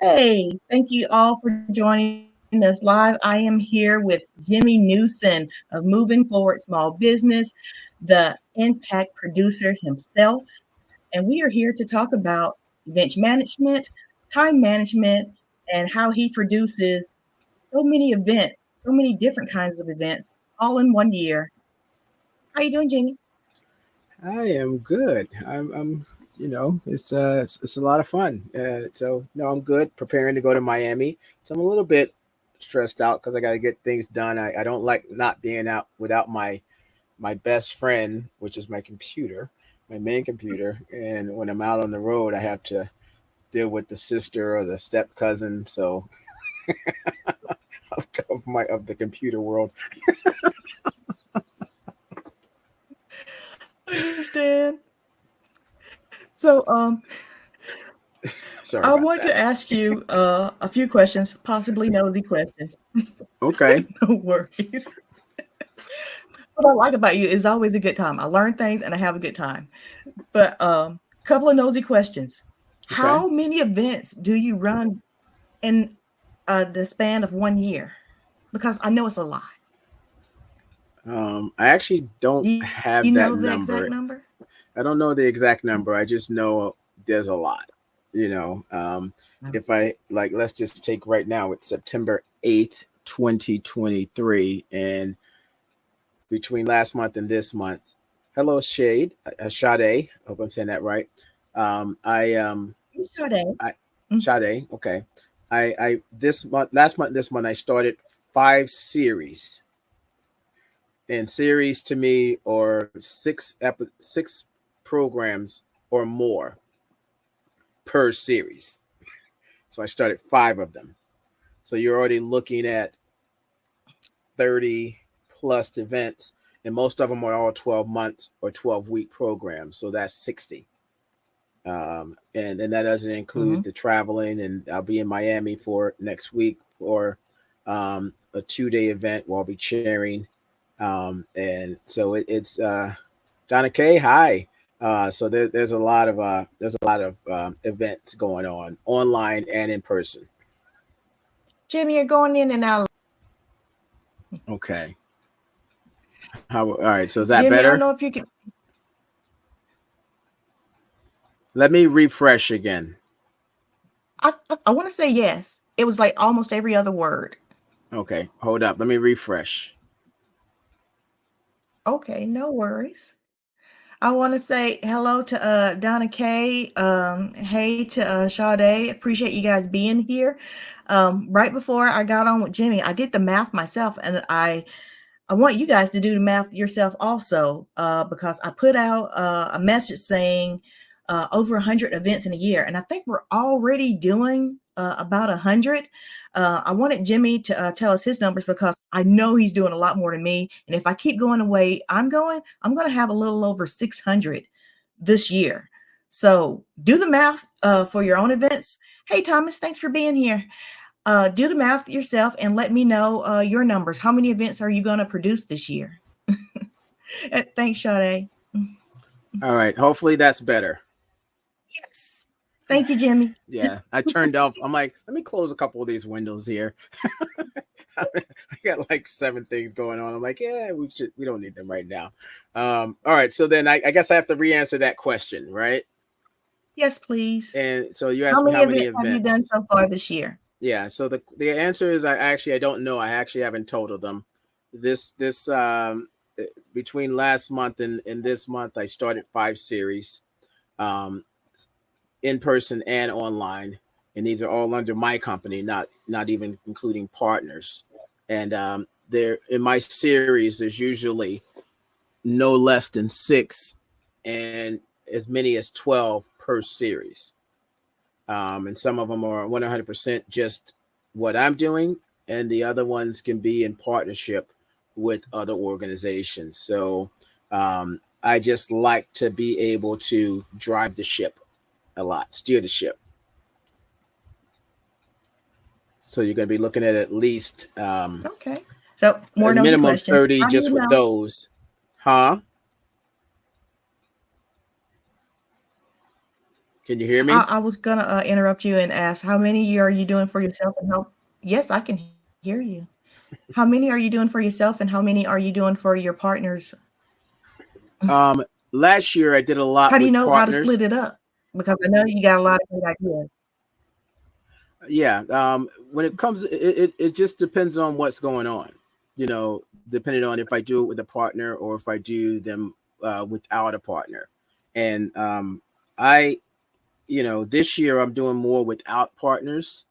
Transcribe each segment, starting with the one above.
Hey, thank you all for joining us live. I am here with Jimmy Newson of Moving Forward Small Business, the impact producer himself. And we are here to talk about event management, time management, and how he produces so many events, so many different kinds of events all in one year. How you doing, Jimmy? I am good. It's a lot of fun. So no, I'm good. Preparing to go to Miami. So I'm a little bit stressed out because I got to get things done. I don't like not being out without my best friend, which is my computer, my main computer. And when I'm out on the road, I have to deal with the sister or the step cousin. So of the computer world. I understand. So, Sorry I about want that. to ask you a few questions, possibly nosy questions. Okay. No worries. What I like about you is always a good time. I learn things and I have a good time. But couple of nosy questions. Okay. How many events do you run in the span of one year? Because I know it's a lot. I actually don't Do you know the have exact that number? number. I don't know the exact number. I just know there's a lot. You know, if I like, let's just take right now. It's September 8th, 2023, and between last month and this month, hello Shade, Sade. Hope I'm saying that right. I Sade. I Mm. Sade. Okay, I this month, last month, this month, I started 5 series, and series to me are six programs or more per series. So I started 5 of them. So you're already looking at 30 plus events, and most of them are all 12 months or 12-week programs. So that's 60. And that doesn't include the Mhm. traveling. And I'll be in Miami for next week for a 2-day event where I'll be sharing. And so it's Donna K. Hi. So there's a lot of events going on online and in person. Jimmy, you're going in and out. Okay. How, all right. So is that Jimmy, I don't better? know if you can. Let me refresh again. I want to say yes. It was like almost every other word. Okay. Hold up. Let me refresh. Okay, no worries. I want to say hello to Donna Kay. Hey to Sade. Appreciate you guys being here. Right before I got on with Jimmy, I did the math myself, and I want you guys to do the math yourself also, because I put out a message saying over 100 events in a year, and I think we're already doing about 100. I wanted Jimmy to tell us his numbers because I know he's doing a lot more than me, and if I keep going the way I'm going to have a little over 600 this year. So do the math for your own events. Hey, Thomas, thanks for being here. Do the math yourself and let me know your numbers. How many events are you going to produce this year? Thanks, Sade. All right. Hopefully that's better. Yes. Thank you, Jimmy. Yeah. I turned off. I'm like, let me close a couple of these windows here. I got like 7 things going on. I'm like, yeah, we don't need them right now. All right. So then I guess I have to re-answer that question, right? Yes, please. And so you How asked me many how many events have you events. done so far this year? Yeah. So the answer is I don't know. I actually haven't totaled them. This between last month and this month I started 5 series. Um, in person and online, and these are all under my company, not even including partners. And there in my series, there's usually no less than 6, and as many as 12 per series. And some of them are 100% just what I'm doing, and the other ones can be in partnership with other organizations. So I just like to be able to drive the ship a lot, steer the ship. So you're going to be looking at least Okay. So, a more nosy minimum questions. 30 How do just you with know? those. Huh? Can you hear me? I was gonna interrupt you and ask how many are you doing for yourself and how yes, I can hear you. How many are you doing for yourself and how many are you doing for your partners? Last year I did a How lot do you with know how to partners. split it up? Because I know you got a lot of great ideas. Yeah. When it comes, it just depends on what's going on. Depending on if I do it with a partner or if I do them without a partner. And I, this year I'm doing more without partners.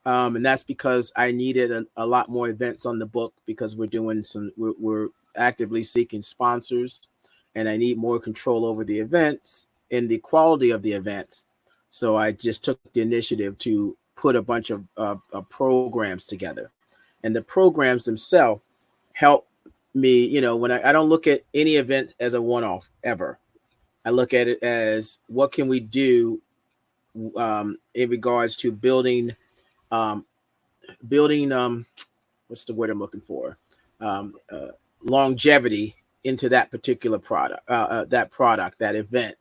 And that's because I needed a lot more events on the book because we're actively seeking sponsors, and I need more control over the events and the quality of the events. So I just took the initiative to put a bunch of programs together, and the programs themselves help me. When I don't look at any event as a one-off ever. I look at it as what can we do in regards to um, building what's the word I'm looking for, um, uh, longevity into that particular product, that event,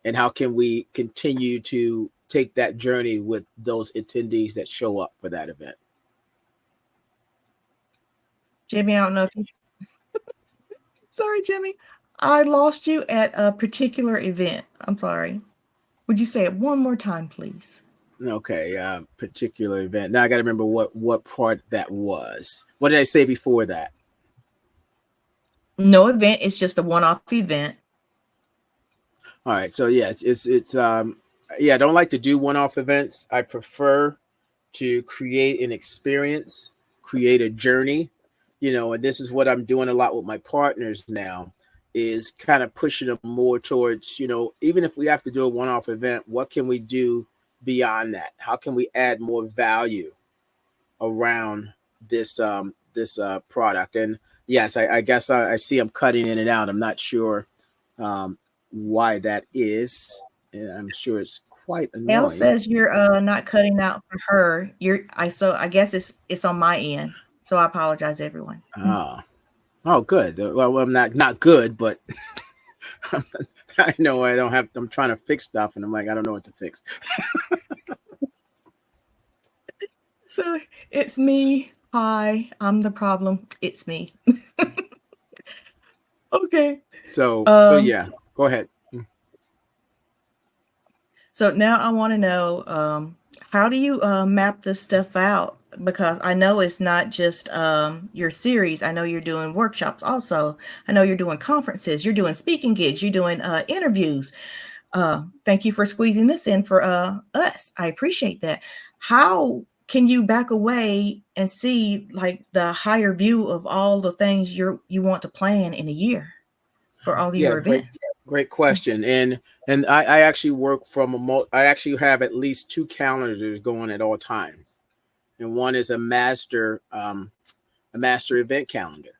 and how can we continue to take that journey with those attendees that show up for that event. Jimmy, I don't know if you sorry, Jimmy. I lost you at a particular event. I'm sorry. Would you say it one more time, please? Okay, particular event. Now I got to remember what part that was. What did I say before that? No event, it's just a one-off event. All right, so yeah, it's yeah. I don't like to do one-off events. I prefer to create an experience, create a journey, and this is what I'm doing a lot with my partners now, is kind of pushing them more towards, even if we have to do a one-off event, what can we do beyond that? How can we add more value around this product? And yes, I guess I see I'm cutting in and out. I'm not sure um, why that is, and I'm sure it's quite Elle annoying. says you're not cutting out for her. I guess it's on my end. So I apologize, everyone. Oh, oh, good. Well, I'm not good, but I know I don't have. I'm trying to fix stuff, and I'm like, I don't know what to fix. So it's me. Hi, I'm the problem. It's me. Okay. So Um, yeah, go ahead. so now I want to know how do you map this stuff out? Because I know it's not just your series. I know you're doing workshops also. I know you're doing conferences, you're doing speaking gigs, you're doing interviews. Thank you for squeezing this in for us. I appreciate that. How can you back away and see like the higher view of all the things you want to plan in a year for all of Yeah, your great, events? great question. And I actually work from I actually have at least two calendars going at all times, and one is a master event calendar,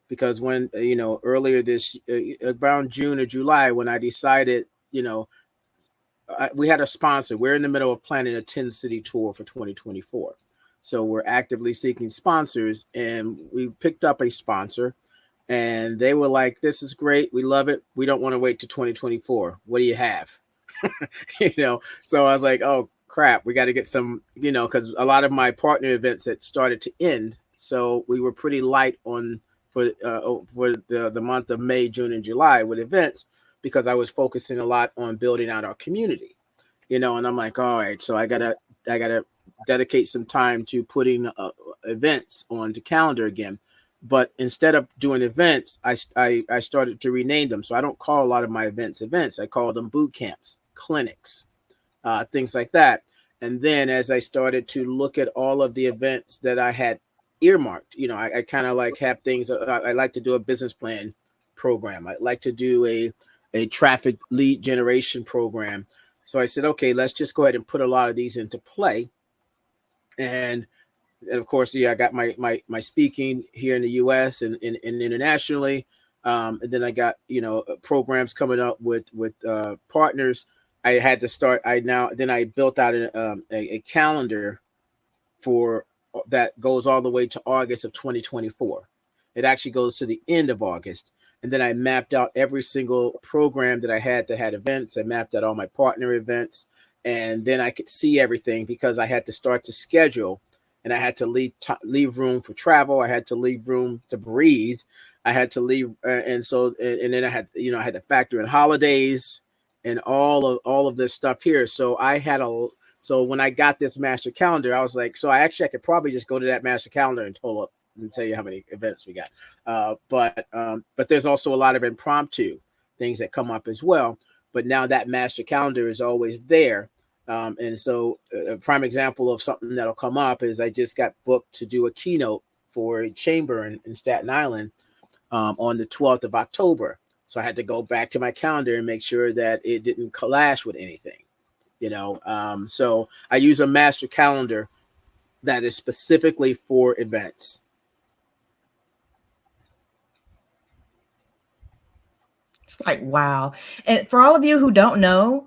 because when earlier this around June or July when I decided, we had a sponsor. We're in the middle of planning a 10-city tour for 2024. So we're actively seeking sponsors, and we picked up a sponsor, and they were like, "This is great. We love it. We don't want to wait to 2024. What do you have?" So I was like, "Oh crap, we got to get some, because a lot of my partner events had started to end, so we were pretty light on for the month of May, June, and July with events, because I was focusing a lot on building out our community, and I'm like, all right, so I gotta dedicate some time to putting events on the calendar again. But instead of doing events, I started to rename them. So I don't call a lot of my events. I call them boot camps, clinics, things like that. And then as I started to look at all of the events that I had earmarked, I kind of like have things. I like to do a business plan program. I like to do a traffic lead generation program. So I said, okay, let's just go ahead and put a lot of these into play. And of course, yeah, I got my speaking here in the U.S. and internationally, and then I got programs coming up with partners. I had to start. I built out a calendar for that goes all the way to August of 2024. It actually goes to the end of August. And then I mapped out every single program that I had that had events. I mapped out all my partner events. and then I could see everything because I had to start to schedule, and I had to leave room for travel. I had to leave room to breathe. I had to leave, and then I had, I had to factor in holidays and all of this stuff here. So I had a so when I got this master calendar, I was like, so I could probably just go to that master calendar and total up and tell you how many events we got. But there's also a lot of impromptu things that come up as well. But now that master calendar is always there. And so a prime example of something that'll come up is I just got booked to do a keynote for a chamber in Staten Island on the 12th of October. So I had to go back to my calendar and make sure that it didn't clash with anything. So I use a master calendar that is specifically for events. It's like, wow. And for all of you who don't know,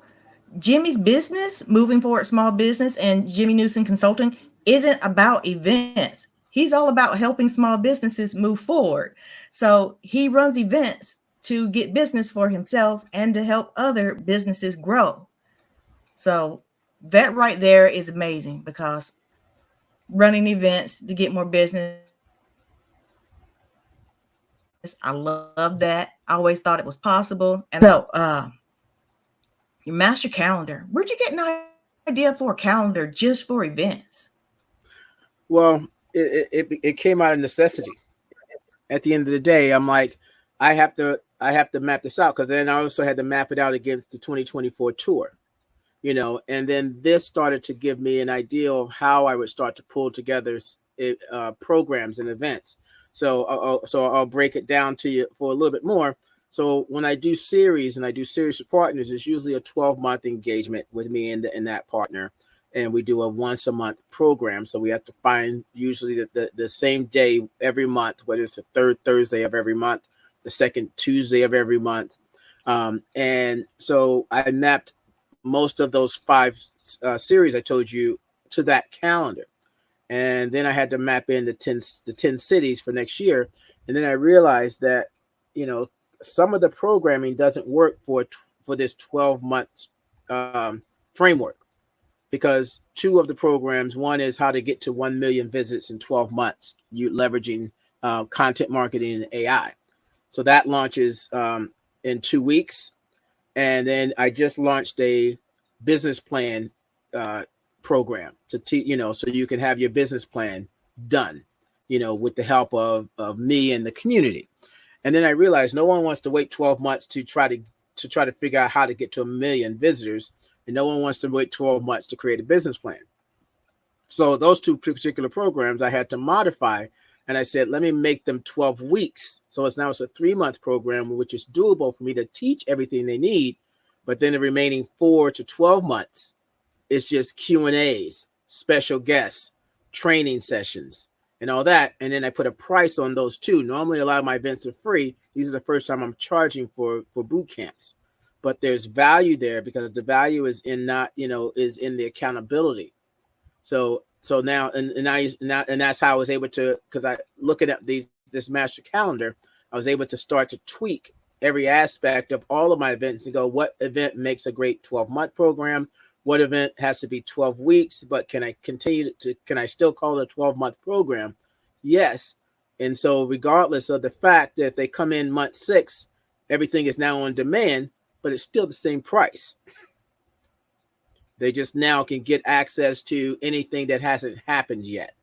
Jimmy's business, Moving Forward Small Business, and Jimmy Newson Consulting isn't about events. He's all about helping small businesses move forward. So he runs events to get business for himself and to help other businesses grow. So that right there is amazing, because running events to get more business, I love that. I always thought it was possible. And your master calendar, where'd you get an idea for a calendar just for events? Well, it came out of necessity. At the end of the day, I'm like, I have to map this out, because then I also had to map it out against the 2024 tour. And then this started to give me an idea of how I would start to pull together programs and events. So I'll break it down to you for a little bit more. So when I do series and I do series with partners, it's usually a 12-month engagement with me and that partner, and we do a once a month program. So we have to find usually the same day every month, whether it's the third Thursday of every month, the second Tuesday of every month. And so I mapped most of those five series I told you to that calendar. And then I had to map in the ten cities for next year. And then I realized that, some of the programming doesn't work for this 12 months framework, because two of the programs, one is how to get to 1 million visits in 12 months, you leveraging content marketing and AI. So that launches in 2 weeks. And then I just launched a business plan uh, program to so you can have your business plan done, with the help of me and the community. And then I realized no one wants to wait 12 months to try to figure out how to get to 1 million visitors, and no one wants to wait 12 months to create a business plan. So those two particular programs I had to modify, and I said, let me make them 12 weeks. So it's a 3-month program, which is doable for me to teach everything they need. But then the remaining 4 to 12 months is just Q&As, special guests, training sessions, and all that. And then I put a price on those too. Normally, a lot of my events are free. These are the first time I'm charging for boot camps. But there's value there, because the value is in not, is in the accountability. So now, and that's how I was able to, because I looking at this master calendar, I was able to start to tweak every aspect of all of my events and go, what event makes a great 12-month program? What event has to be 12 weeks, but can I still call it a 12-month program? Yes. And so regardless of the fact that if they come in month 6, everything is now on demand, but it's still the same price. They just now can get access to anything that hasn't happened yet.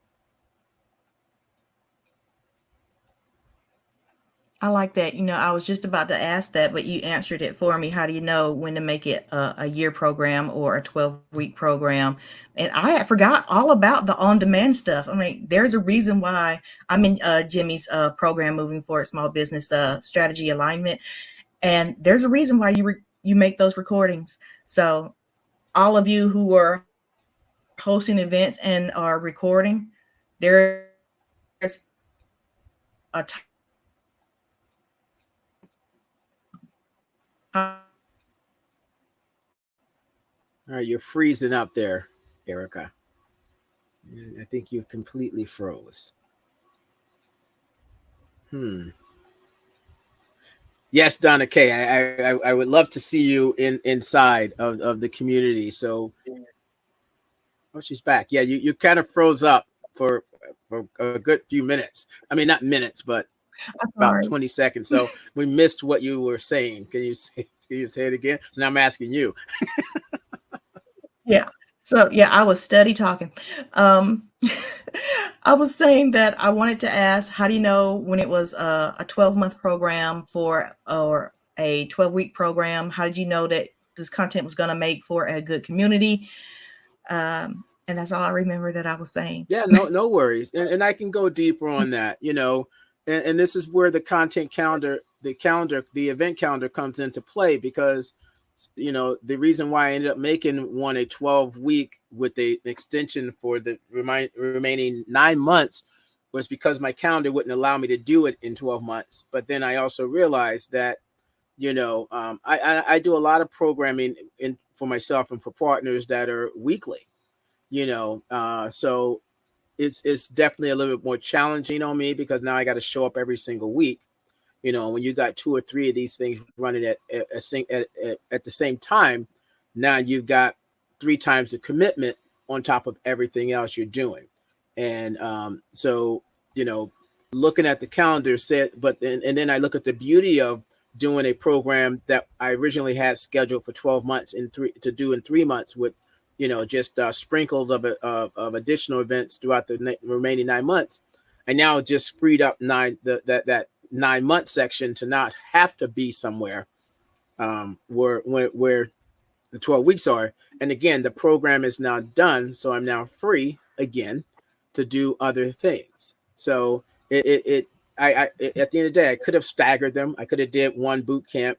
I like that. I was just about to ask that, but you answered it for me. How do you know when to make it a year program or a 12-week program? And I had forgot all about the on-demand stuff. I mean, there's a reason why I'm in Jimmy's program, Moving Forward Small Business Strategy Alignment. And there's a reason why you make those recordings. So all of you who are hosting events and are recording, there's a All right, you're freezing up there, Erica. I think you've completely froze. Hmm. Yes, Donna K. I would love to see you inside of the community. So, oh, she's back. Yeah, you kind of froze up for a good few minutes. I mean, not minutes, but I'm about sorry. 20 seconds. So we missed what you were saying. Can you say it again? So now I'm asking you. Yeah. So yeah, I was steady talking. Um, I was saying that I wanted to ask, how do you know when it was a 12-month program for or a 12-week program? How did you know that this content was going to make for a good community? And that's all I remember that I was saying. Yeah, no worries. And I can go deeper on that, and this is where the content calendar, the event calendar comes into play because, the reason why I ended up making one a 12-week with an extension for the remaining 9 months was because my calendar wouldn't allow me to do it in 12 months. But then I also realized that, I do a lot of programming for myself and for partners that are weekly, so it's definitely a little bit more challenging on me because now I got to show up every single week. When you got two or three of these things running at the same time, now you've got three times the commitment on top of everything else you're doing. And so, you know, looking at the calendar said, but then, and then I look at the beauty of doing a program that I originally had scheduled for 12 months to do in 3 months with, just sprinkles of additional events throughout the remaining 9 months. I now just freed up that 9 month section to not have to be somewhere where the 12 weeks are. And again, the program is now done, so I'm now free again to do other things. So I at the end of the day, I could have staggered them. I could have did one boot camp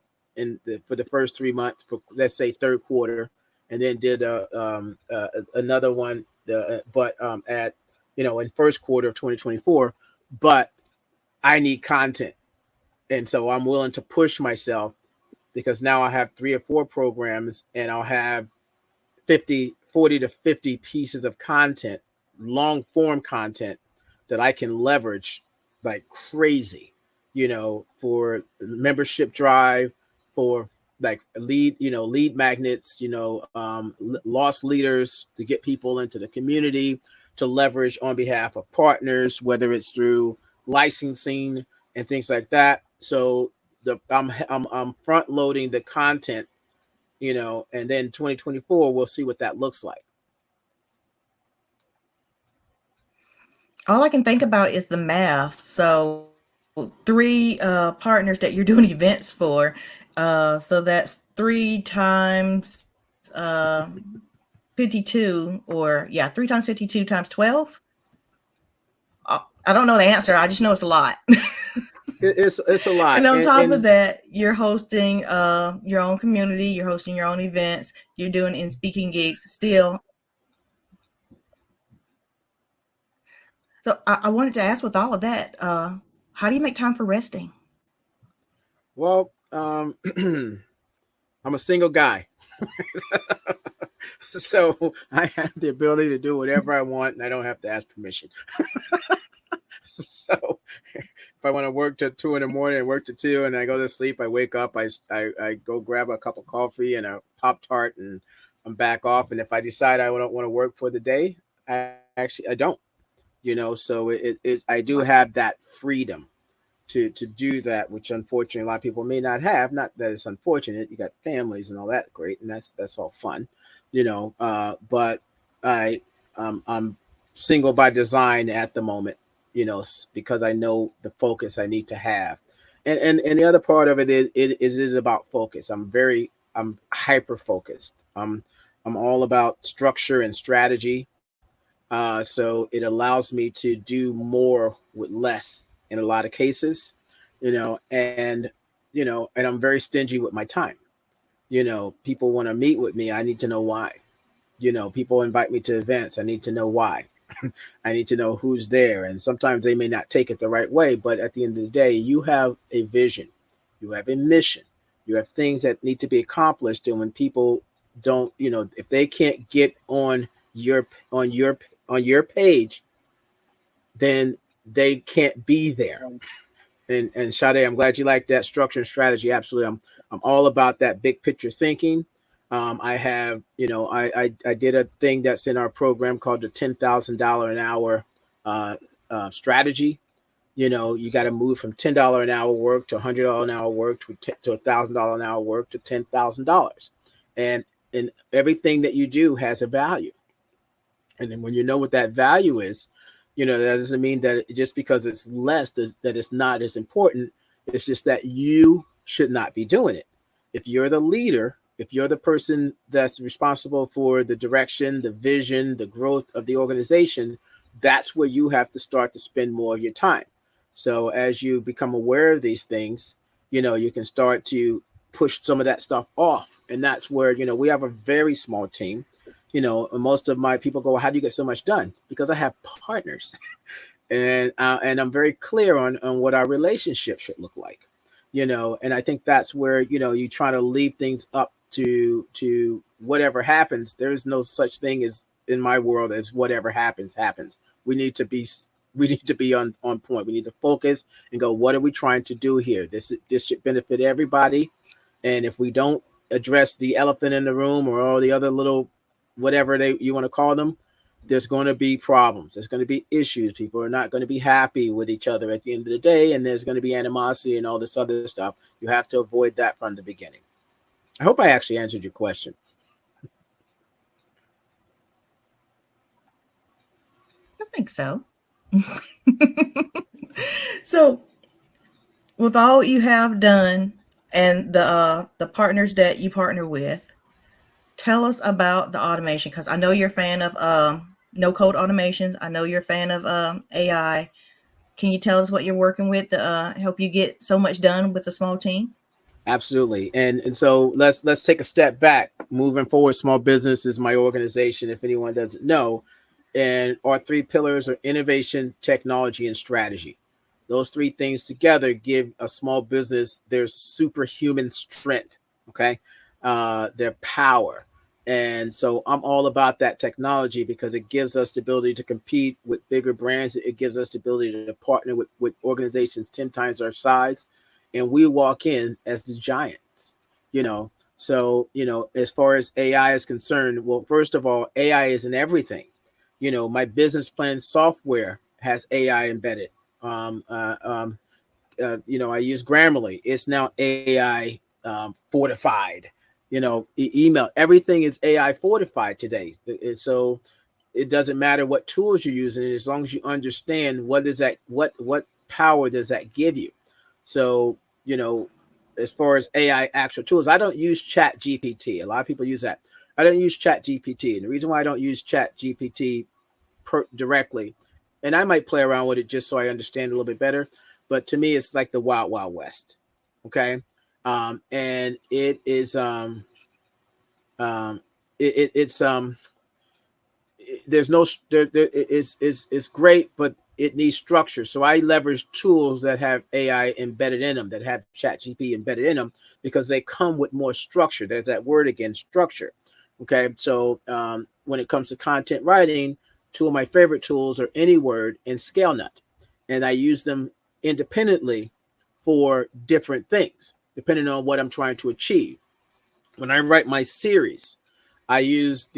for the first 3 months, for, let's say third quarter, and then did another one, but at in first quarter of 2024. But I need content, and so I'm willing to push myself because now I have 3 or 4 programs, and I'll have 40 to 50 pieces of content, long form content that I can leverage like crazy, for membership drive, for like lead magnets, lost leaders to get people into the community, to leverage on behalf of partners, whether it's through licensing and things like that. So I'm front loading the content, and then 2024 we'll see what that looks like. All I can think about is the math. So three partners that you're doing events for. So that's 3 times 52, or yeah, 3 times 52 times 12. I don't know the answer. I just know it's a lot. It's a lot, And on top of and that, you're hosting your own community, you're hosting your own events, you're doing in speaking gigs still. So I wanted to ask, with all of that, how do you make time for resting? well, I'm a single guy, so I have the ability to do whatever I want, and I don't have to ask permission. So if I want to work till 2 in the morning, I work till 2, and I go to sleep. I wake up, I go grab a cup of coffee and a Pop-Tart, and I'm back off. And if I decide I don't want to work for the day, I don't. So I do have that freedom to do that, which unfortunately a lot of people may not have. Not that it's unfortunate. You got families and all that, great, and that's all fun, but I I'm single by design at the moment, because I know the focus I need to have. And the other part of it is about focus. I'm hyper focused. I'm all about structure and strategy. So it allows me to do more with less in a lot of cases, and I'm very stingy with my time. People want to meet with me. I need to know why. People invite me to events. I need to know why. I need to know who's there. And sometimes they may not take it the right way, but at the end of the day, you have a vision, you have a mission, you have things that need to be accomplished. And when people don't, if they can't get your on your on your page, then they can't be there. And Sade, I'm glad you like that structure and strategy. Absolutely. I'm all about that big picture thinking. I have, I did a thing that's in our program called the $10,000 an hour uh, strategy. You got to move from $10 an hour work to $100 an hour work to $1,000 an hour work to $10,000, and everything that you do has a value. And then when you know what that value is, that doesn't mean that just because it's less that it's not as important. It's just that you should not be doing it. If you're the leader, if you're the person that's responsible for the direction, the vision, the growth of the organization, that's where you have to start to spend more of your time. So as you become aware of these things, you can start to push some of that stuff off. And that's where, we have a very small team. Most of my people go, well, how do you get so much done? Because I have partners, and I'm very clear on what our relationship should look like. And I think that's where you try to leave things up to whatever happens. There's no such thing as in my world as whatever happens. We need to be we need to be on point. We need to focus and go, what are we trying to do here? This should benefit everybody. And if we don't address the elephant in the room or all the other little whatever you want to call them, there's going to be problems. There's going to be issues. People are not going to be happy with each other at the end of the day, and there's going to be animosity and all this other stuff. You have to avoid that from the beginning. I hope I actually answered your question. I think so. So, with all you have done and the partners that you partner with, tell us about the automation, because I know you're a fan of no code automations. I know you're a fan of AI. Can you tell us what you're working with to help you get so much done with a small team? Absolutely. And so let's take a step back. Moving forward, small business is my organization, if anyone doesn't know. And our three pillars are innovation, technology, and strategy. Those three things together give a small business their superhuman strength, okay? Their power. And so I'm all about that technology because it gives us the ability to compete with bigger brands. It gives us the ability to partner with organizations 10 times our size. And we walk in as the giants, you know. So, as far as AI is concerned, well, first of all, AI is in everything. My business plan software has AI embedded. Um, uh, um, I use Grammarly. It's now AI fortified. Email. Everything is AI fortified today. So it doesn't matter what tools you're using, as long as you understand what power does that give you. So as far as AI actual tools, I don't use Chat GPT. A lot of people use that. I don't use Chat GPT, and the reason why I don't use Chat GPT directly, and I might play around with it just so I understand a little bit better. But to me, it's like the wild, wild west. Okay, and it is it's there's no it's great, but it needs structure. So I leverage tools that have AI embedded in them, that have Chat GP embedded in them, because they come with more structure. There's that word again, structure. Okay, so when it comes to content writing, two of my favorite tools are AnyWord and ScaleNut, and I use them independently for different things, depending on what I'm trying to achieve. When I write my series, I use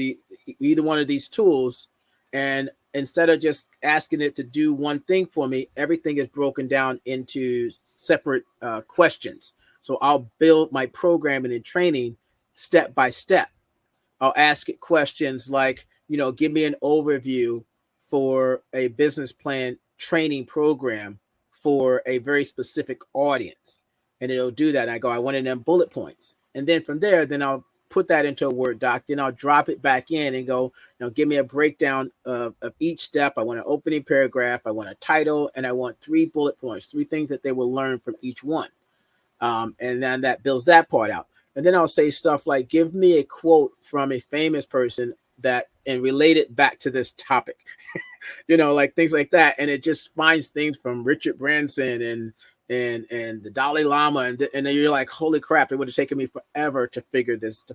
either one of these tools, and instead of just asking it to do one thing for me, everything is broken down into separate questions. So I'll build my programming and training step by step. I'll ask it questions like, give me an overview for a business plan training program for a very specific audience. And it'll do that. And I go, I wanted them bullet points. And then from there, then I'll put that into a Word doc. Then I'll drop it back in and go, give me a breakdown of each step. I want an opening paragraph. I want a title. And I want 3 bullet points, 3 things that they will learn from each one. And then that builds that part out. And then I'll say stuff like, give me a quote from a famous person and relate it back to this topic, like things like that. And it just finds things from Richard Branson and the Dalai Lama. And then you're like, holy crap, it would have taken me forever to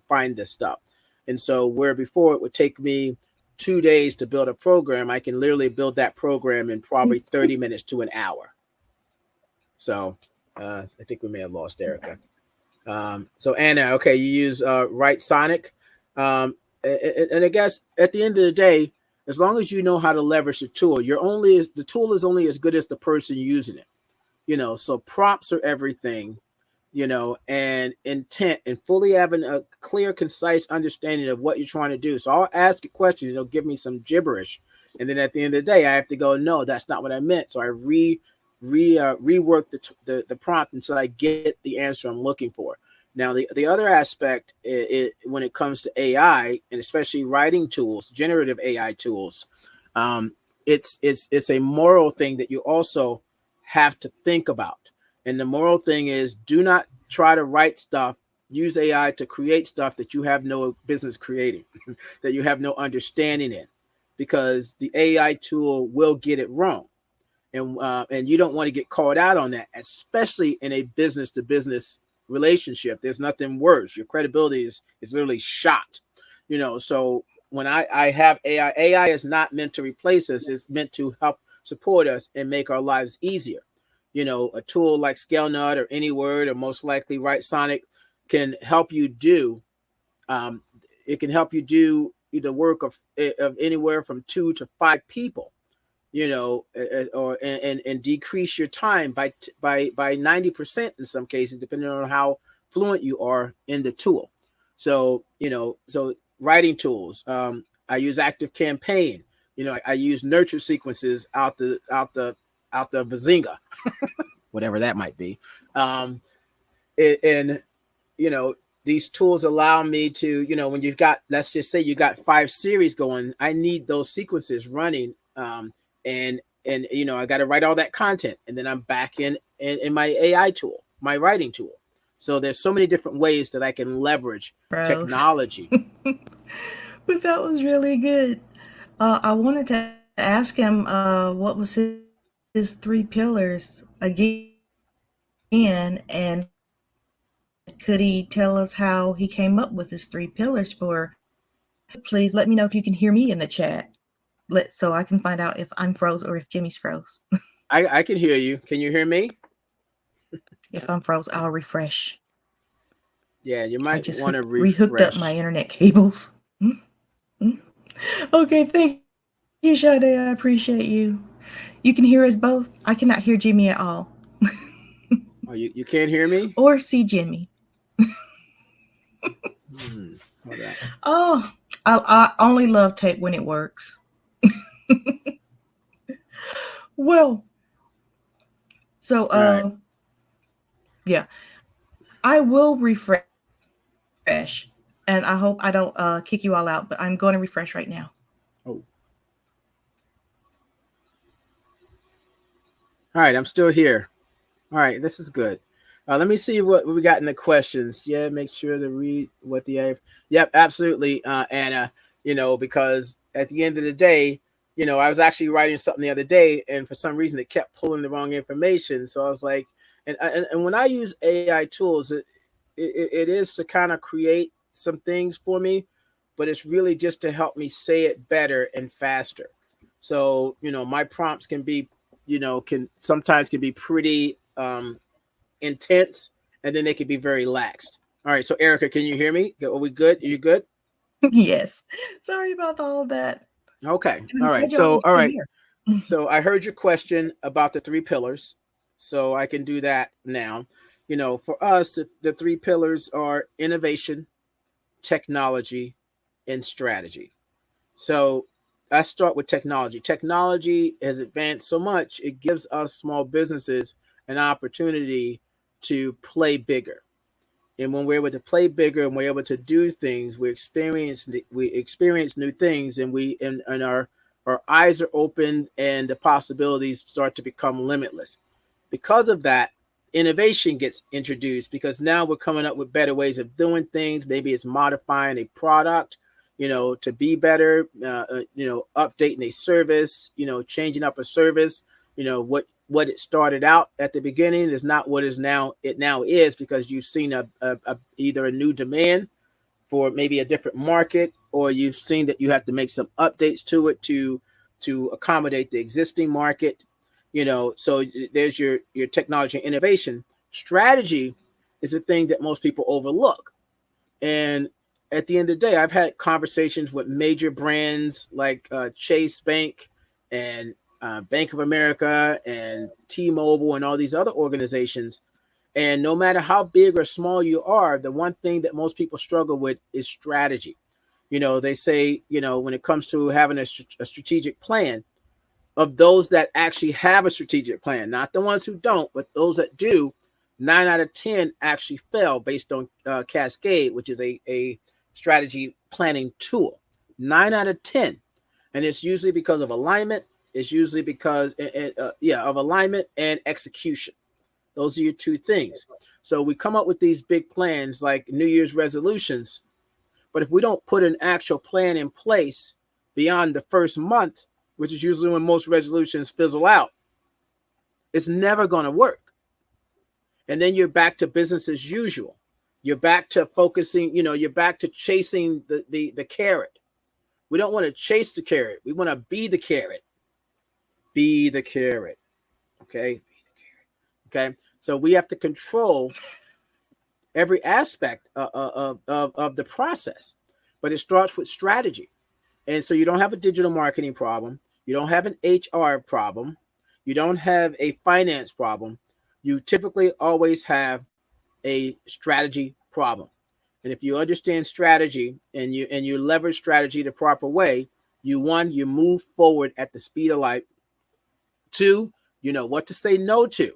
find this stuff. And so where before it would take me 2 days to build a program, I can literally build that program in probably 30 minutes to an hour. So I think we may have lost Erica. So Anna, okay, you use Right Sonic, and I guess at the end of the day, as long as you know how to leverage the tool, the tool is only as good as the person using it. So prompts are everything, and intent and fully having a clear, concise understanding of what you're trying to do. So I'll ask a question, it'll give me some gibberish. And then at the end of the day, I have to go, no, that's not what I meant. So I rework the prompt until I get the answer I'm looking for. Now, the other aspect when it comes to AI, and especially writing tools, generative AI tools, um, it's a moral thing that you also have to think about. And the moral thing is, do not try to write stuff, use AI to create stuff that you have no business creating, that you have no understanding in, because the AI tool will get it wrong. And you don't want to get called out on that, especially in a business to business relationship. There's nothing worse. Your credibility is literally shot. So when I have AI is not meant to replace us. It's meant to help support us and make our lives easier. A tool like ScaleNut or AnyWord or most likely Right Sonic can help you do. Um, it can help you do the work of anywhere from 2 to 5 people. Or and decrease your time by 90% in some cases, depending on how fluent you are in the tool. So so writing tools. I use Active Campaign. I use nurture sequences out the bazinga, whatever that might be. And these tools allow me to, when you've got, let's just say you got 5 series going, I need those sequences running. And I got to write all that content, and then I'm back in my AI tool, my writing tool. So there's so many different ways that I can leverage Bros. technology. But that was really good. I wanted to ask him what was his 3 pillars again, and could he tell us how he came up with his 3 pillars for? Please let me know if you can hear me in the chat. So I can find out if I'm froze or if Jimmy's froze. I can hear you. Can you hear me? If I'm froze, I'll refresh. Yeah, you I might just want to rehooked up my refresh. internet cables. Okay, thank you, Sade. I appreciate you. You can hear us both. I cannot hear Jimmy at all. Oh, you can't hear me? Or see Jimmy. Hold on. Oh, I only love tape when it works. Well, so All right. yeah, I will refresh, and I hope I don't kick you all out, but I'm going to refresh right now. Oh, all right. I'm still here. All right, this is good. Let me see what we got in the questions. Yeah, make sure to read what the. Yep, absolutely, Anna. Because at the end of the day, I was actually writing something the other day, and for some reason it kept pulling the wrong information. So I was like, and when I use AI tools, it is to kind of create some things for me, but it's really just to help me say it better and faster. So my prompts can be, can sometimes can be pretty intense, and then they can be very laxed. All right, so Erica, can you hear me? Are we good? Are you good? Yes. Sorry about all of that. Okay. And All I'm right. glad y'all So are all still right. here. So I heard your question about the 3 pillars. So I can do that now. For us, the 3 pillars are innovation, technology, and strategy. So I start with technology. Technology has advanced so much, it gives us small businesses an opportunity to play bigger. And when we're able to play bigger and we're able to do things, we experience new things, and our eyes are opened, and the possibilities start to become limitless. Because of that, innovation gets introduced, because now we're coming up with better ways of doing things. Maybe it's modifying a product, to be better, updating a service, changing up a service. What it started out at the beginning is not what is now it now is, because you've seen either a new demand for maybe a different market, or you've seen that you have to make some updates to it to accommodate the existing market. So there's your technology and innovation. Strategy is a thing that most people overlook. And at the end of the day, I've had conversations with major brands like Chase Bank and Bank of America and T-Mobile and all these other organizations. And no matter how big or small you are, the one thing that most people struggle with is strategy. They say, when it comes to having a strategic plan, of those that actually have a strategic plan, not the ones who don't, but those that do, 9 out of 10 actually fail based on Cascade, which is a strategy planning tool. 9 out of 10, and it's usually because of alignment. It's usually because of alignment and execution. Those are your two things. So we come up with these big plans like New Year's resolutions, but if we don't put an actual plan in place beyond the first month, which is usually when most resolutions fizzle out, it's never going to work. And then you're back to business as usual. You're back to focusing, you're back to chasing the carrot. We don't want to chase the carrot. We want to be the carrot. Be the carrot. Okay. Okay. So we have to control every aspect of the process, but it starts with strategy. And so you don't have a digital marketing problem. You don't have an HR problem. You don't have a finance problem. You typically always have a strategy problem. And if you understand strategy and you leverage strategy the proper way, you move forward at the speed of light. 2, you know what to say no to.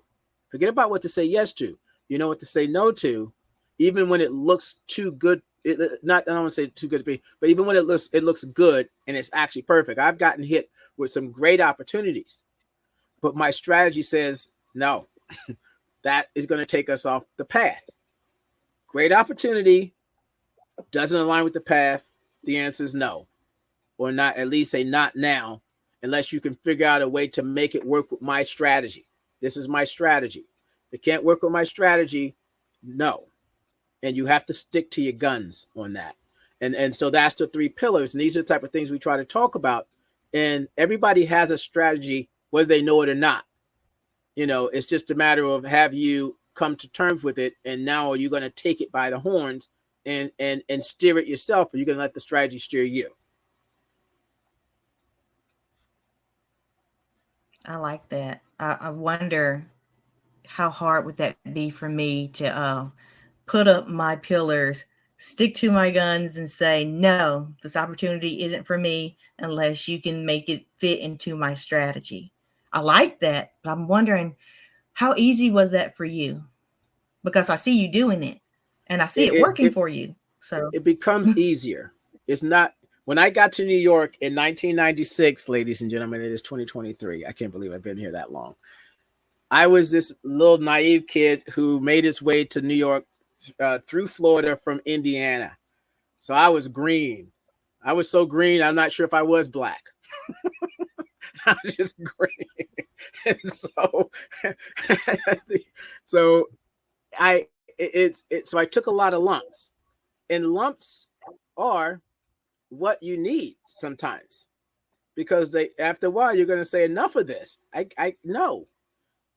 Forget about what to say yes to. You know what to say no to, even when it looks too good. I don't want to say too good to be, but even when it looks good and it's actually perfect. I've gotten hit with some great opportunities, but my strategy says no. That is going to take us off the path. Great opportunity doesn't align with the path. The answer is no, or not. At least say not now, unless you can figure out a way to make it work with my strategy. This is my strategy. If it can't work with my strategy, no. And you have to stick to your guns on that. And so that's the 3 pillars. And these are the type of things we try to talk about. And everybody has a strategy, whether they know it or not. It's just a matter of, have you come to terms with it? And now are you going to take it by the horns and steer it yourself? Or are you going to let the strategy steer you? I like that. I wonder how hard would that be for me to put up my pillars, stick to my guns, and say, no, this opportunity isn't for me unless you can make it fit into my strategy. I like that, but I'm wondering, how easy was that for you? Because I see you doing it and I see it working for you. So it becomes easier. It's not. When I got to New York in 1996, ladies and gentlemen, it is 2023. I can't believe I've been here that long. I was this little naive kid who made his way to New York through Florida from Indiana. So I was green. I was so green, I'm not sure if I was black. I was just green. And so so I took a lot of lumps. And lumps are what you need sometimes, because after a while you're going to say, enough of this. I know.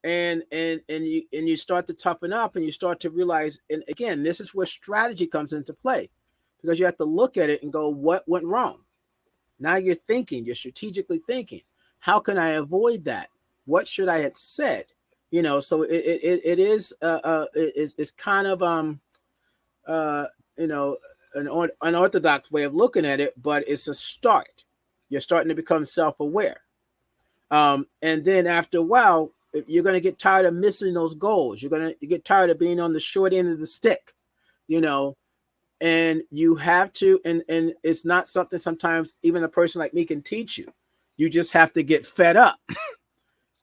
And you start to toughen up, and you start to realize, and again, this is where strategy comes into play, because you have to look at it and go, what went wrong? Now you're strategically thinking, how can I avoid that? What should I have said? So it is it's kind of an unorthodox way of looking at it, but it's a start. You're starting to become self-aware. And then after a while, you're going to get tired of missing those goals. You're going to get tired of being on the short end of the stick, and you have to, and it's not something sometimes even a person like me can teach you. You just have to get fed up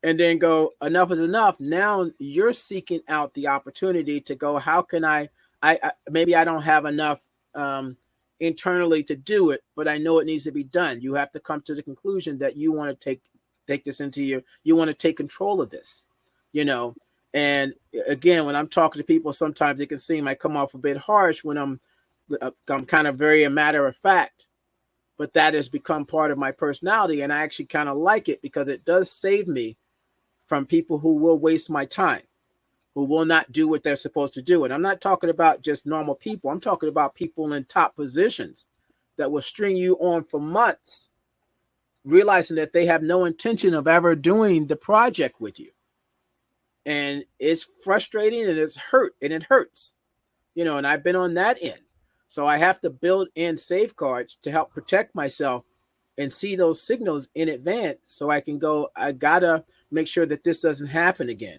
and then go, enough is enough. Now you're seeking out the opportunity to go, how can I maybe I don't have enough internally to do it, but I know it needs to be done. You have to come to the conclusion that you want to take this into you want to take control of this, and again, when I'm talking to people, sometimes it can seem I come off a bit harsh when I'm kind of very a matter of fact, but that has become part of my personality. And I actually kind of like it, because it does save me from people who will waste my time, who will not do what they're supposed to do. And I'm not talking about just normal people. I'm talking about people in top positions that will string you on for months, realizing that they have no intention of ever doing the project with you. And it's frustrating and it's hurt and it hurts, and I've been on that end. So I have to build in safeguards to help protect myself and see those signals in advance so I can go, I gotta make sure that this doesn't happen again.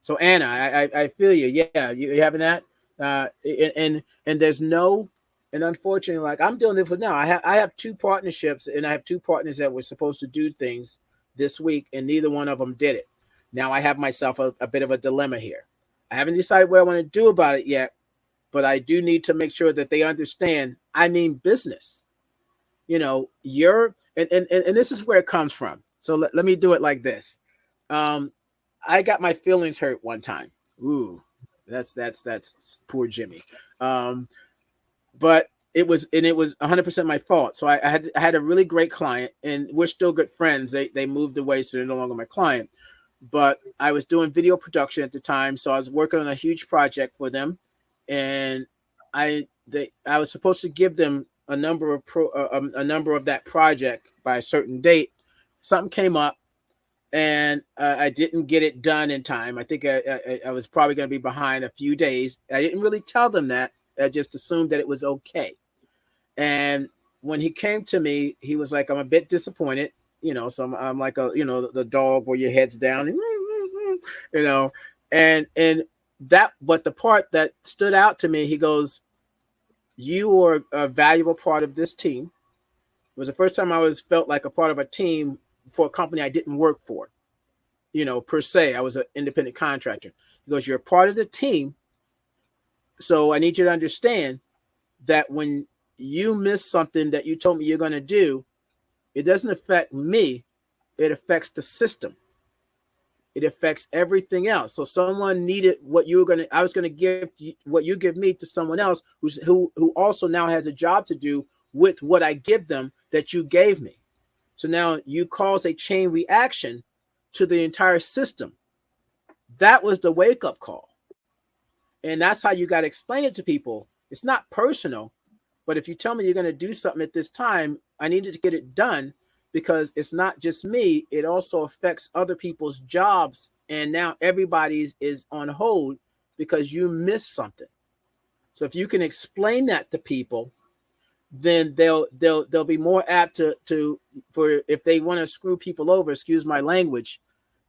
So Anna, I feel you. Yeah, you having that? And there's no, and unfortunately, like I'm doing this with now. I have two partnerships, and I have two partners that were supposed to do things this week, and neither one of them did it. Now I have myself a bit of a dilemma here. I haven't decided what I want to do about it yet, but I do need to make sure that they understand I mean business. And this is where it comes from. So let me do it like this. I got my feelings hurt one time. Ooh, that's poor Jimmy. But it was 100% my fault. So I had a really great client, and we're still good friends. They moved away, so they're no longer my client. But I was doing video production at the time, so I was working on a huge project for them, and I was supposed to give them a number of that project by a certain date. Something came up, and I didn't get it done in time. I think I was probably going to be behind a few days. I didn't really tell them that. I just assumed that it was okay. And when he came to me, he was like, "I'm a bit disappointed." So I'm like the dog where your head's down, and that. But the part that stood out to me, he goes, "You are a valuable part of this team." It was the first time I felt like a part of a team for a company I didn't work for, per se. I was an independent contractor. He goes, "You're a part of the team. So I need you to understand that when you miss something that you told me you're going to do, it doesn't affect me. It affects the system. It affects everything else. So someone needed what I was going to give what you give me to someone else who also now has a job to do with what I give them that you gave me. So now you cause a chain reaction to the entire system." That was the wake-up call. And that's how you got to explain it to people. It's not personal, but if you tell me you're going to do something at this time, I needed to get it done, because it's not just me. It also affects other people's jobs. And now everybody is on hold because you missed something. So if you can explain that to people, then they'll be more apt for if they want to screw people over, excuse my language,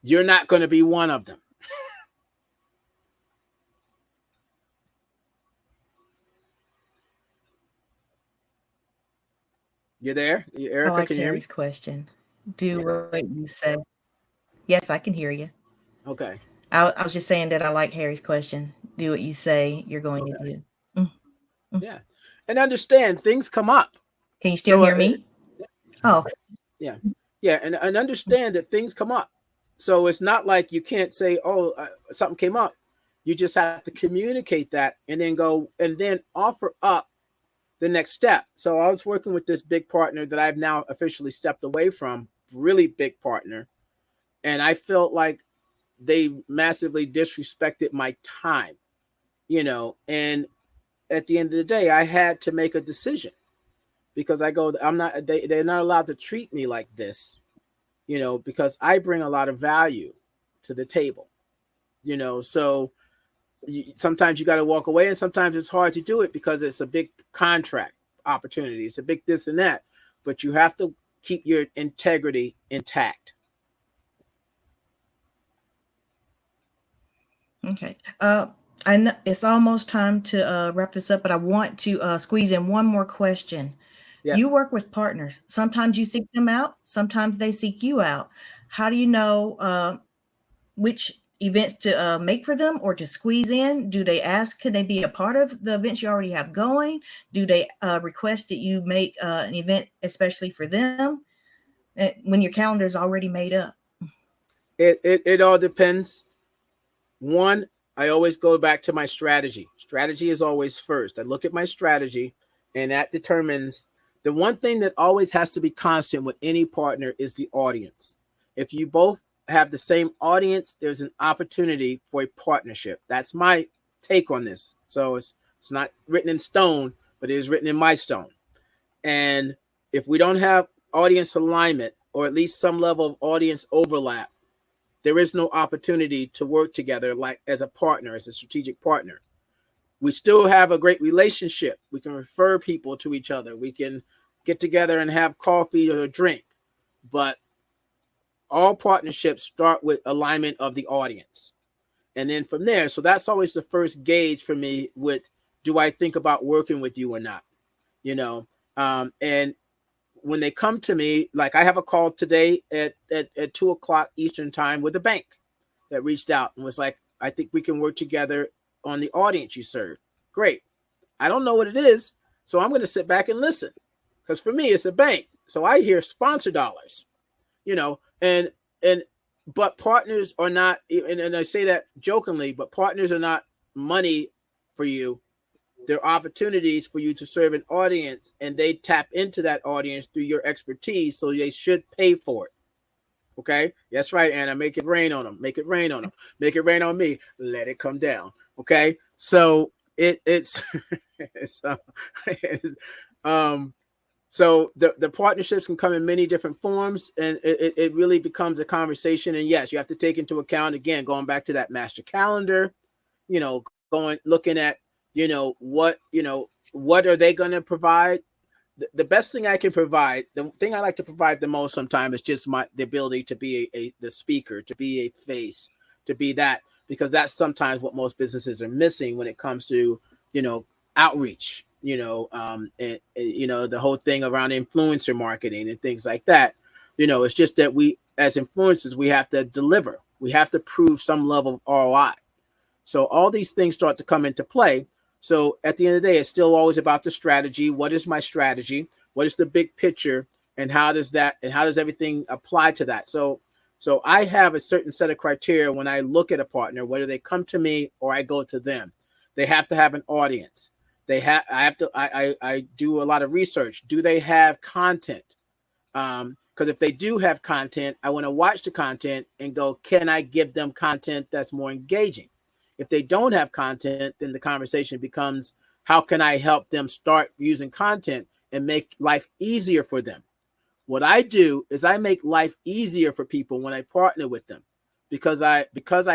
you're not going to be one of them. You there? Erica, I like can you hear me? Harry's question. Do what you say. Yes, I can hear you. Okay. I was just saying that I like Harry's question. Do what you say you're going to do. Mm, mm. Yeah. And understand things come up. Can you still So, hear me? Oh, yeah. Yeah. And understand that things come up. So it's not like you can't say, "Oh, something came up." You just have to communicate that and then go and then offer up the next step. So I was working with this big partner that I've now officially stepped away from, really big partner. And I felt like they massively disrespected my time, and at the end of the day, I had to make a decision, because I go, they're not allowed to treat me like this, because I bring a lot of value to the table, so sometimes you got to walk away, and sometimes it's hard to do it because it's a big contract opportunity. It's a big this and that, but you have to keep your integrity intact. okay. I know it's almost time to wrap this up, but I want to squeeze in one more question. Yeah. You work with partners. Sometimes you seek them out. Sometimes they seek you out. How do you know which events to make for them or to squeeze in? Do they ask, can they be a part of the events you already have going? Do they request that you make an event especially for them when your calendar is already made up? It all depends. One, I always go back to my strategy. Strategy is always first. I look at my strategy, and that determines the one thing that always has to be constant with any partner is the audience. If you both have the same audience, there's an opportunity for a partnership. That's my take on this. So it's not written in stone, but it is written in my stone. And if we don't have audience alignment, or at least some level of audience overlap, there is no opportunity to work together like as a partner, as a strategic partner. We still have a great relationship. We can refer people to each other. We can get together and have coffee or a drink. But all partnerships start with alignment of the audience. And then from there, so that's always the first gauge for me with, do I think about working with you or not? You know, and when they come to me, like I have a call today at 2 o'clock Eastern time with a bank that reached out and was like, I think we can work together on the audience you serve. Great. I don't know what it is, so I'm going to sit back and listen, because for me, it's a bank. So I hear sponsor dollars, and but partners are not, and I say that jokingly, but partners are not money for you. They're opportunities for you to serve an audience, and they tap into that audience through your expertise, so they should pay for it. Okay, that's right, Anna. Make it rain on them. Make it rain on them. Make it rain on me. Let it come down. Okay, so it's it's so the partnerships can come in many different forms, and it really becomes a conversation. And yes, you have to take into account, again, going back to that master calendar, looking at what are they going to provide. The best thing I can provide, the thing I like to provide the most sometimes, is just the ability to be the speaker, to be a face, to be that, because that's sometimes what most businesses are missing when it comes to outreach, and the whole thing around influencer marketing and things like that. It's just that we, as influencers, we have to deliver, we have to prove some level of ROI. So all these things start to come into play. So at the end of the day, it's still always about the strategy. What is my strategy? What is the big picture? And how does everything apply to that? So I have a certain set of criteria when I look at a partner, whether they come to me or I go to them. They have to have an audience. I do a lot of research. Do they have content? Because if they do have content, I want to watch the content and go, can I give them content that's more engaging? If they don't have content, then the conversation becomes, how can I help them start using content and make life easier for them? What I do is I make life easier for people when I partner with them, because I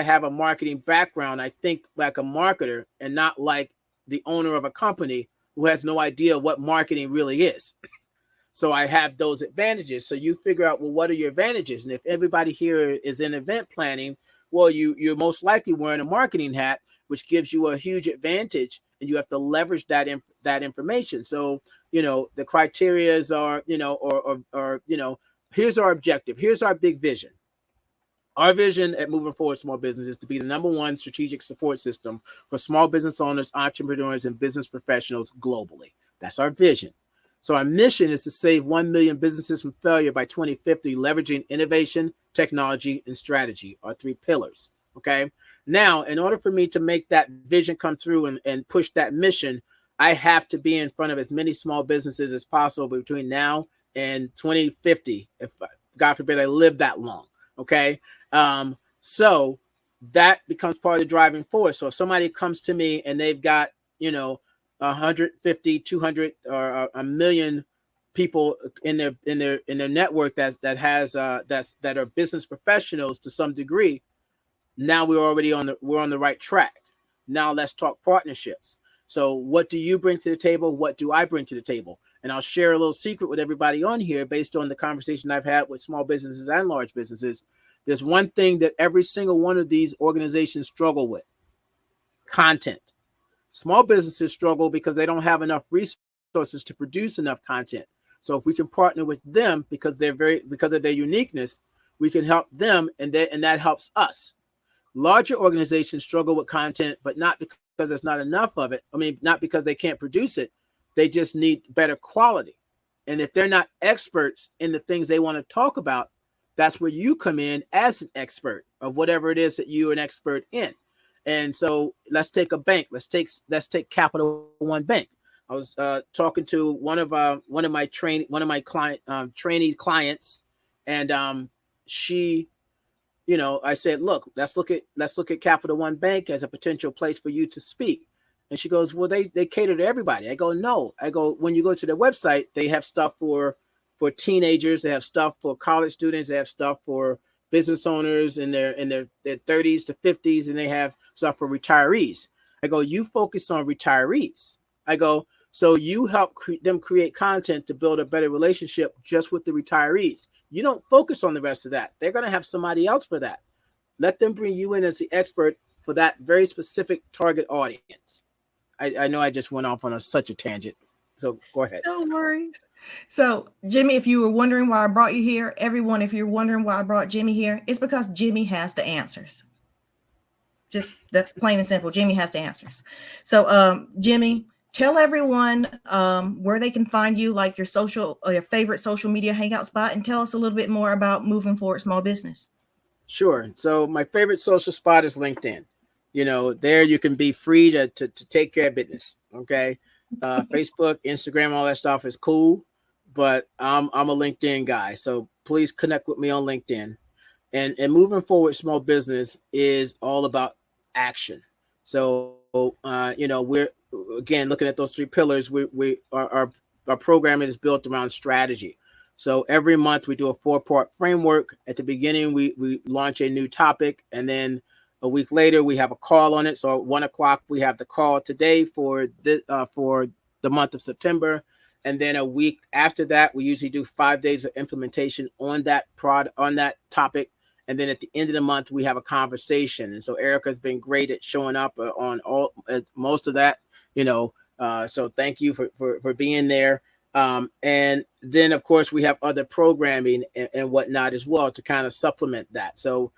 have a marketing background. I think like a marketer and not like the owner of a company who has no idea what marketing really is. So I have those advantages. So you figure out, well, what are your advantages? And if everybody here is in event planning, well, you're most likely wearing a marketing hat, which gives you a huge advantage, and you have to leverage that information. So, the criterias are, here's our objective. Here's our big vision. Our vision at Moving Forward Small Business is to be the #1 strategic support system for small business owners, entrepreneurs, and business professionals globally. That's our vision. So our mission is to save 1 million businesses from failure by 2050, leveraging innovation, technology, and strategy, our 3 pillars. Okay. Now, in order for me to make that vision come through and push that mission, I have to be in front of as many small businesses as possible between now and 2050. If God forbid I live that long. Okay. So that becomes part of the driving force. So if somebody comes to me and they've got, 150, 200, or a million people in their network that are business professionals to some degree, now we're on the right track. Now let's talk partnerships. So what do you bring to the table? What do I bring to the table? And I'll share a little secret with everybody on here based on the conversation I've had with small businesses and large businesses. There's one thing that every single one of these organizations struggle with: content. Small businesses struggle because they don't have enough resources to produce enough content. So if we can partner with them because of their uniqueness, we can help them, and that helps us. Larger organizations struggle with content, but not because there's not enough of it. I mean, not because they can't produce it. They just need better quality. And if they're not experts in the things they want to talk about, that's where you come in as an expert of whatever it is that you're an expert in. And so let's take a bank. Let's take Capital One Bank. I was talking to one of my trainee clients, and she I said, look, let's look at Capital One Bank as a potential place for you to speak. And she goes, well, they cater to everybody. I go, no. I go, when you go to their website, they have stuff for teenagers, they have stuff for college students, they have stuff for business owners in their 30s to 50s, and they have stuff for retirees. I go, you focus on retirees. I go, so you help them create content to build a better relationship just with the retirees. You don't focus on the rest of that. They're going to have somebody else for that. Let them bring you in as the expert for that very specific target audience. I know I just went off on such a tangent. So go ahead. No worries. So, Jimmy, if you were wondering why I brought you here, everyone, if you're wondering why I brought Jimmy here, it's because Jimmy has the answers. Just that's plain and simple. Jimmy has the answers. So, Jimmy, tell everyone where they can find you, like your favorite social media hangout spot, and tell us a little bit more about Moving Forward Small Business. Sure. So my favorite social spot is LinkedIn. There you can be free to take care of business. Okay. Facebook, Instagram, all that stuff is cool, but I'm a LinkedIn guy. So please connect with me on LinkedIn. And Moving Forward Small Business is all about action. So we're again looking at those three pillars. Our programming is built around strategy. So every month we do a 4-part framework. At the beginning, we launch a new topic, and then a week later we have a call on it. So at 1:00 we have the call today for the month of September, and then a week after that we usually do 5 days of implementation on that topic, and then at the end of the month we have a conversation. And so Erica's been great at showing up on most of that. So thank you for being there. And then, of course, we have other programming and whatnot as well to kind of supplement that. So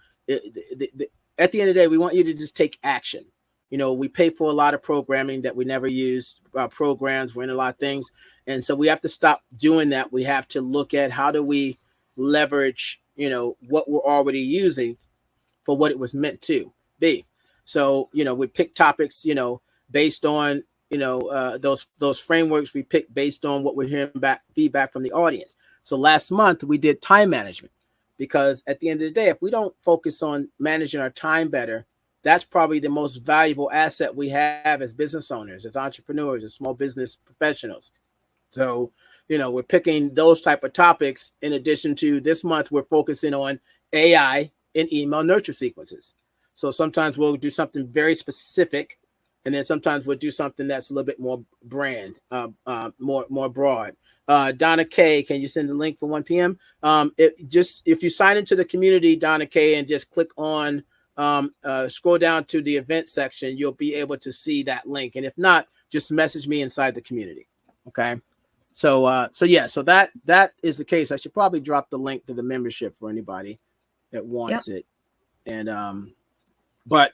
at the end of the day, we want you to just take action. We pay for a lot of programming that we never use, programs, we're in a lot of things. And so we have to stop doing that. We have to look at how do we leverage, what we're already using for what it was meant to be. So, we pick topics, based on those frameworks we pick based on what we're hearing feedback from the audience. So last month we did time management, because at the end of the day, if we don't focus on managing our time better, that's probably the most valuable asset we have as business owners, as entrepreneurs, as small business professionals. So, we're picking those type of topics. In addition to this month, we're focusing on AI and email nurture sequences. So sometimes we'll do something very specific, and then sometimes we'll do something that's a little bit more brand, more broad. Donna K, can you send the link for 1 p.m.? If you sign into the community, Donna K, and just click on, scroll down to the event section, you'll be able to see that link. And if not, just message me inside the community. Okay. So that is the case. I should probably drop the link to the membership for anybody that wants it. And, but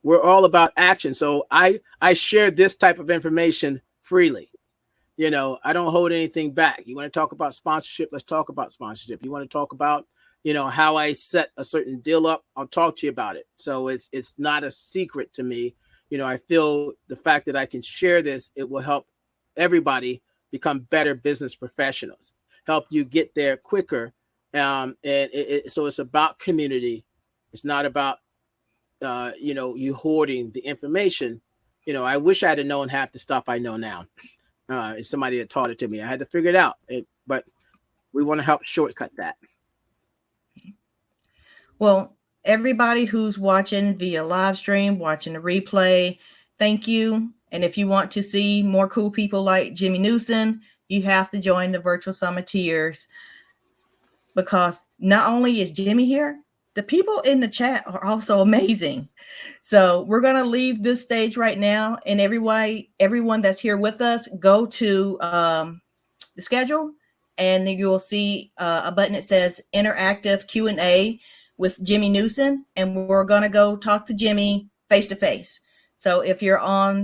we're all about action. So I share this type of information freely. I don't hold anything back. You want to talk about sponsorship? Let's talk about sponsorship. You want to talk about, how I set a certain deal up? I'll talk to you about it. So it's not a secret to me. I feel the fact that I can share this, it will help everybody become better business professionals, help you get there quicker. So it's about community. It's not about, you hoarding the information. I wish I had known half the stuff I know now. If somebody had taught it to me, I had to figure it out. But we want to help shortcut that. Well, everybody who's watching via live stream, watching the replay, thank you. And if you want to see more cool people like Jimmy Newson, you have to join the virtual Summiteers, because not only is Jimmy here, the people in the chat are also amazing. So we're going to leave this stage right now, and everyone that's here with us, go to the schedule, and you'll see a button that says interactive Q&A with Jimmy Newson, and we're going to go talk to Jimmy face to face. So if you're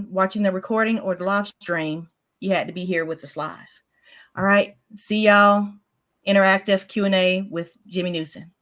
watching the recording or the live stream, you had to be here with us live. All right. See y'all. Interactive Q&A with Jimmy Newson.